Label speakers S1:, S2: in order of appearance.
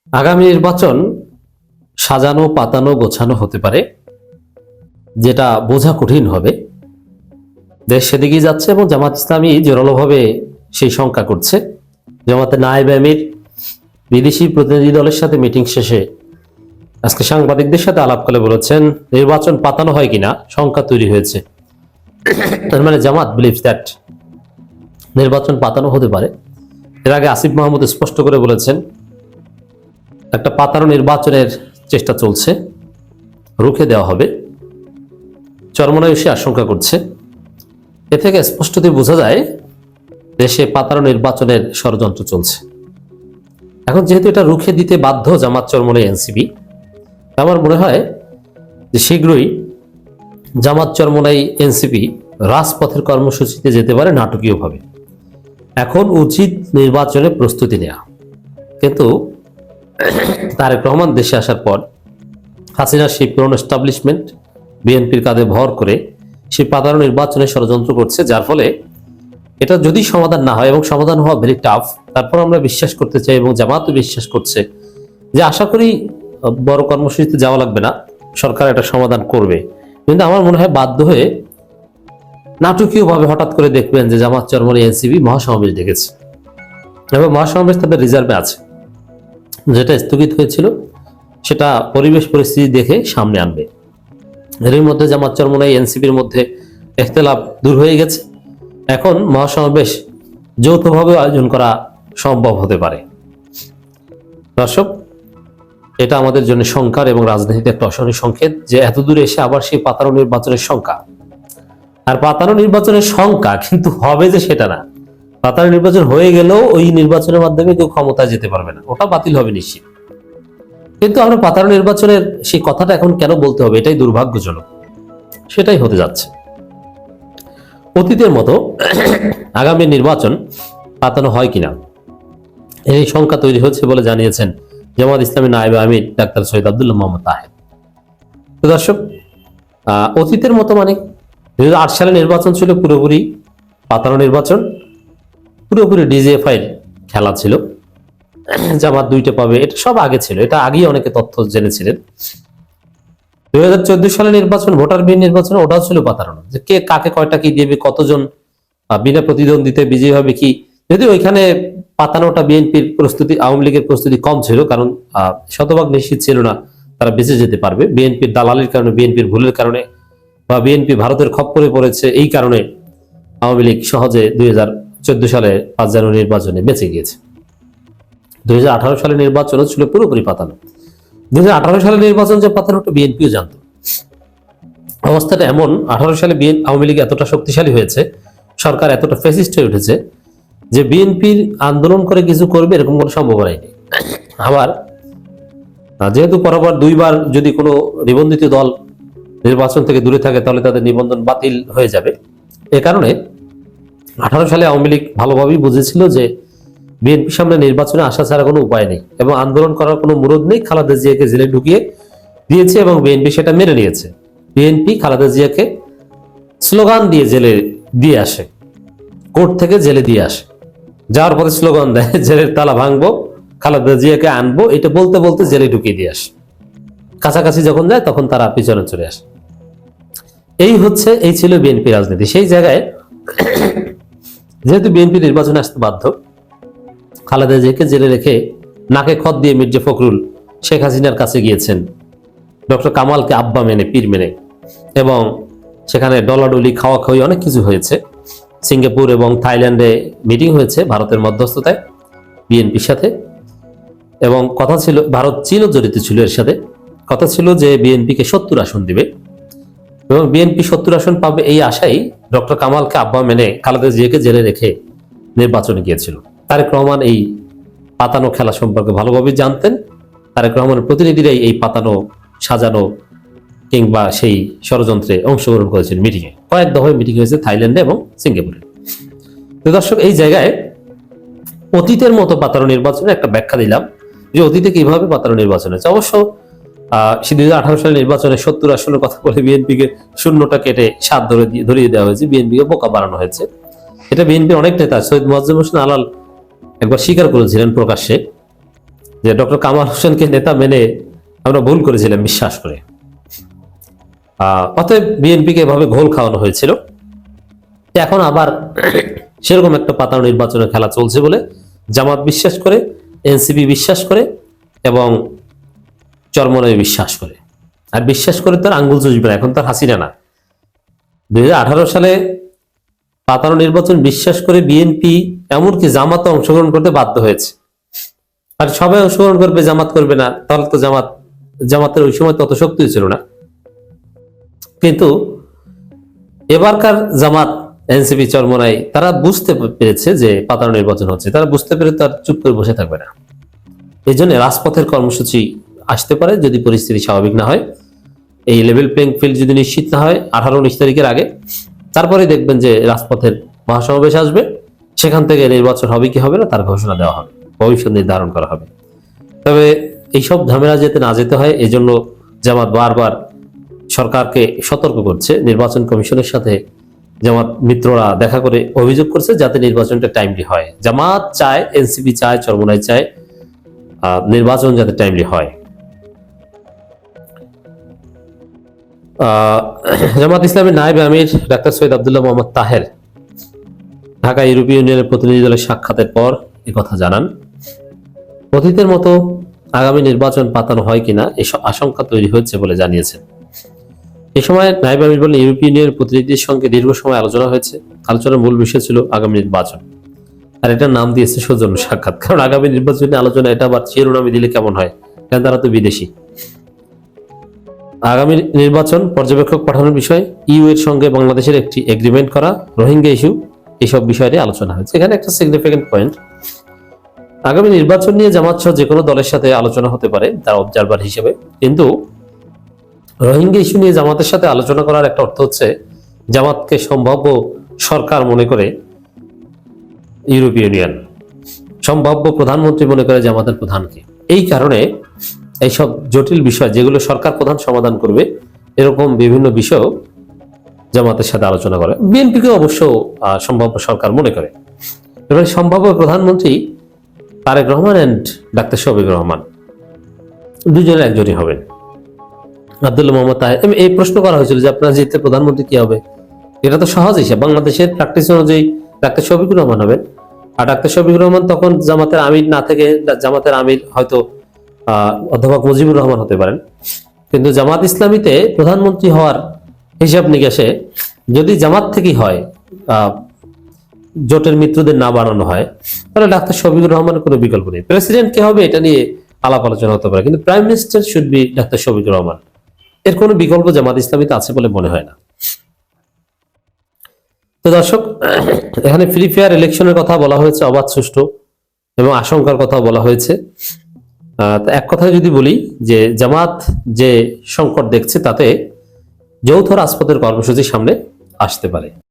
S1: আগামী নির্বাচন সাজানো পাতানো গোছানো হতে পারে, যেটা বোঝা কঠিন হবে। দেশ সেদিকেই যাচ্ছে এবং জামাত ইসলামী জোরালোভাবে সেই শঙ্কা করছে। জামাতে নায়েব আমির বিদেশি প্রতিনিধি দলের সাথে মিটিং শেষে আজকে সাংবাদিকদের সাথে আলাপ করে বলেছেন, নির্বাচন পাতানো হয় কিনা শঙ্কা তৈরি হয়েছে। তার মানে জামাত বিলিভস দ্যাট নির্বাচন পাতানো হতে পারে। এর আগে আসিফ মাহমুদ স্পষ্ট করে বলেছেন, একটা পাতানো নির্বাচনের চেষ্টা চলছে, রুখে দেওয়া হবে। চরমনায় এসে আশঙ্কা করছে। এ থেকে স্পষ্টতই বোঝা যায় দেশে পাতানো নির্বাচনের ষড়যন্ত্র চলছে। এখন যেহেতু এটা রুখে দিতে বাধ্য জামাত চরমনাই এনসিপি, আমার মনে হয় যে শীঘ্রই জামাত চরমনাই এনসিপি রাজপথের কর্মসূচিতে যেতে পারে নাটকীয়ভাবে। এখন উচিত নির্বাচনে প্রস্তুতি নেওয়া। কিন্তু তারেক রহমান দেশে আসার পর হাসিনার সেই পুরনো এস্টাবলিশমেন্ট বিএনপির কাঁধে ভর করে সেই পাতানো নির্বাচনে ষড়যন্ত্র করছে, যার ফলে এটা যদি সমাধান না হয় এবং সমাধান হওয়া ভেরি টাফ, তারপর আমরা বিশ্বাস করতে চাই এবং জামাতও বিশ্বাস করছে যে আশা করি বড় কর্মসূচিতে যাওয়া লাগবে না, সরকার এটা সমাধান করবে। কিন্তু আমার মনে হয় বাধ্য হয়ে নাটকীয়ভাবে হঠাৎ করে দেখবেন যে জামাত চরমনাই এনসিপি মহাসমাবেশ ডেকেছে এবং মহাসমাবেশ তাদের রিজার্ভে আছে। যেটা স্থগিত হয়েছিল সেটা পরিবেশ পরিস্থিতি দেখে সামনে আনবে। এর মধ্যে জামাত চরমনাই এনসিপির মধ্যে ইখতিলাফ দূর হয়ে গেছে। এখন মহাসমাবেশ যৌথভাবে আয়োজন করা সম্ভব হতে পারে। দর্শক, এটা আমাদের জন্য শঙ্কার এবং রাজনীতিতে একটা অশনি সংকেত যে এত দূরে এসে আবার সেই পাতানো নির্বাচনের শঙ্কা। আর পাতানো নির্বাচনের শঙ্কা কিন্তু হবে যে সেটা না। পাতানো নির্বাচন হয়ে গেলেও ওই নির্বাচনের মাধ্যমে কেউ ক্ষমতায় যেতে পারবে না, ওটা বাতিল হবে নিশ্চিত। কিন্তু আমরা পাতানো নির্বাচনের সেই কথাটা এখন কেন বলতে হবে, এটাই দুর্ভাগ্যজনক। সেটাই হতে যাচ্ছে। অতীতের মতো আগামী নির্বাচন পাতানো হয় কিনা এই শঙ্কা তৈরি হচ্ছে বলে জানিয়েছেন জামাত ইসলামী নায়েবে আমির ডাক্তার সৈয়দ আব্দুল্লাহ মোহাম্মদ তাহের। তো দর্শক, অতীতের মতো মানে 2008 সালে নির্বাচন ছিল পুরোপুরি পাতানো নির্বাচন, পুরোপুরি ডিজিএফআই খেলা ছিল। জামাত দুইটা পাবে, এটা সব আগে ছিল, এটা আগেই অনেকে তথ্য জেনেছিলেন। 2014 সালে নির্বাচন, ভোটারবিহীন নির্বাচন, ওটাও ছিল পাতানো, যে কে কাকে কয়টা কি দেবে, কতজন বিনা প্রতিদ্বন্দ্বিতায় বিজয়ী হবে কি। যদি ওইখানে পাতানোটা বিএনপির প্রস্তুতি, আওয়ামী লীগের প্রস্তুতি কম ছিল, কারণ শতভাগ নিশ্চিত ছিল না তারা বেঁচে যেতে পারবে। বিএনপির দালালির কারণে, বিএনপির ভুলের কারণে, বা বিএনপি ভারতের খপ্পরে পড়েছে, এই কারণে আওয়ামী লীগ সহজে 2014 সালে 5 জানুয়ারি নির্বাচনে বেঁচে গিয়েছে। 2018 সালের নির্বাচনও ছিল পুরোপুরি পাতানো। 2018 সালের নির্বাচন যে পাতানোটা বিএনপিও জানত। অবস্থাটা এমন, 18 সালে আওয়ামী লীগ এতটা শক্তিশালী হয়েছে, সরকার এতটা ফ্যাসিস্ট হয়ে উঠেছে যে বিএনপির আন্দোলন করে কিছু করবে এরকম কোনো সম্ভাবনাই নেই। আবার যেহেতু পরপর 2বার যদি কোনো নিবন্ধিত দল নির্বাচন থেকে দূরে থাকে তাহলে তাদের নিবন্ধন বাতিল হয়ে যাবে। এ কারণে 18 সালে আওয়ামী লীগ ভালোভাবেই বুঝেছিল যে বিএনপির সামনে নির্বাচনে আসা ছাড়া কোনো উপায় নেই এবং আন্দোলন করার কোনো মুরদ নেই। খালেদা জিয়াকে জেলে ঢুকিয়ে দিয়েছে এবং বিএনপি সেটা মেনে নিয়েছে। বিএনপি খালেদা জিয়াকে স্লোগান দিয়ে জেলে দিয়ে আসে, কোর্ট থেকে জেলে দিয়ে আসে, যাওয়ার পরে স্লোগান দেয় জেলের তালা ভাঙবো, খালেদা জিয়াকে আনবো, এটা বলতে বলতে জেলে ঢুকিয়ে দিয়ে আসে। কাছাকাছি যখন যায় তখন তারা পিছনে চলে আসে। এই ছিল বিএনপি রাজনীতি। সেই জায়গায় যেহেতু বিএনপি নির্বাচনে আসতে বাধ্য, খালেদা জিয়াকে জেলে রেখে নাকে খত দিয়ে মির্জা ফখরুল শেখ হাসিনার কাছে গিয়েছেন, ডক্টর কামালকে আব্বা মেনে, পীর মেনে, এবং সেখানে ডলাডলি, খাওয়া খাওয়ি অনেক কিছু হয়েছে। সিঙ্গাপুর এবং থাইল্যান্ডে মিটিং হয়েছে ভারতের মধ্যস্থতায় বিএনপির সাথে, এবং কথা ছিল ভারত, চীনও জড়িত ছিল এর সাথে। কথা ছিল যে বিএনপিকে 70 আসন দিবে এবং বিএনপি 70 আসন পাবে, এই আশাই ডক্টর কামালকে আব্বা মেনে খালেদা জিয়াকে জেলে রেখে নির্বাচনে গিয়েছিল। তারেক রহমান এই পাতানো খেলা সম্পর্কে ভালোভাবে জানতেন। তারেক রহমানের প্রতিনিধিরাই এই পাতানো, সাজানো কিংবা সেই ষড়যন্ত্রে অংশগ্রহণ করেছেন। মিটিংয়ে কয়েক দফায় মিটিং হয়েছে থাইল্যান্ডে এবং সিঙ্গাপুরে। তো দর্শক, এই জায়গায় অতীতের মতো পাতানো নির্বাচনে একটা ব্যাখ্যা দিলাম যে অতীতে কিভাবে পাতানো নির্বাচন হয়েছে। অবশ্য 2018 সালের নির্বাচনে 70 আসনের কথা বলে বিএনপিকে শূন্যটা কেটে 7 ধরিয়ে দেওয়া হয়েছে, বিএনপিকে বোকা বানানো হয়েছে। এটা বিএনপির অনেক নেতা, সৈয়দ মোয়াজ্জেম হোসেন আলাল একবার স্বীকার করেছিলেন প্রকাশ্যে যে ডক্টর কামাল হোসেনকে নেতা মেনে আমরা ভুল করেছিলাম বিশ্বাস করে। অতএব বিএনপিকে এভাবে ঘোল খাওয়ানো হয়েছিল। এখন আবার সেরকম একটা পাতানো নির্বাচনের খেলা চলছে বলে জামাত বিশ্বাস করে, এনসিপি বিশ্বাস করে এবং চরমনাই বিশ্বাস করে। আর বিশ্বাস করে তার আঙ্গুল চুষবে না, এখন তার হাসিনা না। 2018 সালে পাতানো নির্বাচন বিশ্বাস করে বিএনপি এমনকি জামাতে অংশগ্রহণ করতে বাধ্য হয়েছে। আর সবাই অংশগ্রহণ করবে, জামাত করবে না, তাহলে তো জামাতের ওই সময় তত শক্তি ছিল না। কিন্তু এবারকার জামাত, এনসিপি, চরমনাই তারা বুঝতে পেরেছে যে পাতানো নির্বাচন হচ্ছে, তারা বুঝতে পেরে তার চুপ করে বসে থাকবে না। এই জন্য রাজপথের কর্মসূচি আসতে পারে যদি পরিস্থিতি স্বাভাবিক না হয়, এই লেভেল প্লেইং ফিল্ড যদি নিশ্চিত না হয় 18-19 তারিখের আগে, তারপরে দেখবেন যে রাজপথের মহাসমাবেশ আসবে, সেখান থেকে নির্বাচন হবে কি হবে না তার ঘোষণা দেওয়া হবে, ভবিষ্যৎ নির্ধারণ করা হবে। তবে এইসব ঝামেলা যেতে না যেতে হয়, এই জন্য জামাত বারবার সরকারকে সতর্ক করছে। নির্বাচন কমিশনের সাথে জামাত মিত্ররা দেখা করে অভিযোগ করছে যাতে নির্বাচনটা টাইমলি হয়। জামাত চায়, এনসিপি চায়, চরমনাই চায় নির্বাচন যাতে টাইমলি হয়। জামাত ইসলামের নায়েব আমির ডাক্তার সৈয়দ আব্দুল্লাহ মোহাম্মদ তাহের ঢাকা ইউরোপীয় ইউনিয়নের প্রতিনিধি দলের সাক্ষাতের পর কথা জানান, অতীতের মতো আগামী নির্বাচন পাতানো হয় কিনা এসব আশঙ্কা তৈরি হয়েছে বলে জানিয়েছেন। এই সময় নায়েব আমির বলেন, ইউরোপীয় ইউনিয়নের প্রতিনিধিদের সঙ্গে দীর্ঘ সময় আলোচনা হয়েছে। আলোচনার মূল বিষয় ছিল আগামী নির্বাচন, আর এটার নাম দিয়েছে সৌজন্য সাক্ষাৎ। কারণ আগামী নির্বাচনী আলোচনা, এটা আবার শিরোনামে দিলে কেমন হয়, কারণ তারা তো বিদেশি। আগামী নির্বাচন পর্যবেক্ষক পাঠানোর বিষয়, ইউ এর সঙ্গে বাংলাদেশের একটি এগ্রিমেন্ট করা, রোহিঙ্গা ইস্যু, এইসব বিষয় নিয়ে আলোচনা হয়েছে। এখানে একটা সিগনিফিকেন্ট পয়েন্ট, আগামী নির্বাচন নিয়ে জামাত সহ যে কোনো দলের সাথে আলোচনা হতে পারে তার অবজারভার হিসেবে, কিন্তু রোহিঙ্গা ইস্যু নিয়ে জামাতের সাথে আলোচনা করার একটা অর্থ হচ্ছে জামাতকে সম্ভাব্য সরকার মনে করে ইউরোপীয় ইউনিয়ন, সম্ভাব্য প্রধানমন্ত্রী মনে করে জামাতের প্রধানকে। এই কারণে এইসব জটিল বিষয় যেগুলো সরকার প্রধান সমাধান করবে, এরকম বিভিন্ন বিষয় জামাতের সাথে আলোচনা করে। বিএনপিকে অবশ্য সম্ভাব্য সরকার মনে করে। এবার সম্ভাব্য প্রধানমন্ত্রী তারেক রহমান এন্ড ডাক্তার শফিকুর রহমান, দুজনের একজনই হবেন। আব্দুল্লাহ মোহাম্মদ তাহের, এই প্রশ্ন করা হয়েছিল যে আপনারা জিতলে প্রধানমন্ত্রী কি হবে। এটা তো সহজ হিসাব, বাংলাদেশের প্র্যাকটিস অনুযায়ী ডাক্তার শফিকুর রহমান হবেন। আর ডাক্তার শফিকুর রহমান তখন জামাতের আমির না থেকে, জামাতের আমির হয়তো অধ্যাপক মুজিবুর রহমান হতে পারেন। কিন্তু জামাত ইসলামীতে প্রধানমন্ত্রী হওয়ার হিসাব নিকাশে যদি জামাত থেকেই হয়, জোটের মিত্রদের না বাড়ানো হয়, তাহলে ডাক্তার শফিকুর রহমানের কোনো বিকল্প নেই। প্রেসিডেন্ট কে হবে এটা নিয়ে আলাপ আলোচনা হতে পারে, কিন্তু prime minister should be doctor Shafiqur Rahman. এর কোনো বিকল্প জামাত ইসলামীতে আছে বলে মনে হয় না। তো দর্শক, এখানে ফ্রি ফেয়ার ইলেকশনের কথা বলা হয়েছে, অবাধ, সুষ্ঠু এবং আশঙ্কার কথা বলা হয়েছে। এক কথায় যদি বলি যে জামাত যে সংকট দেখছে তাতে যৌথ রাজপথের কর্মসূচি সামনে আসতে পারে।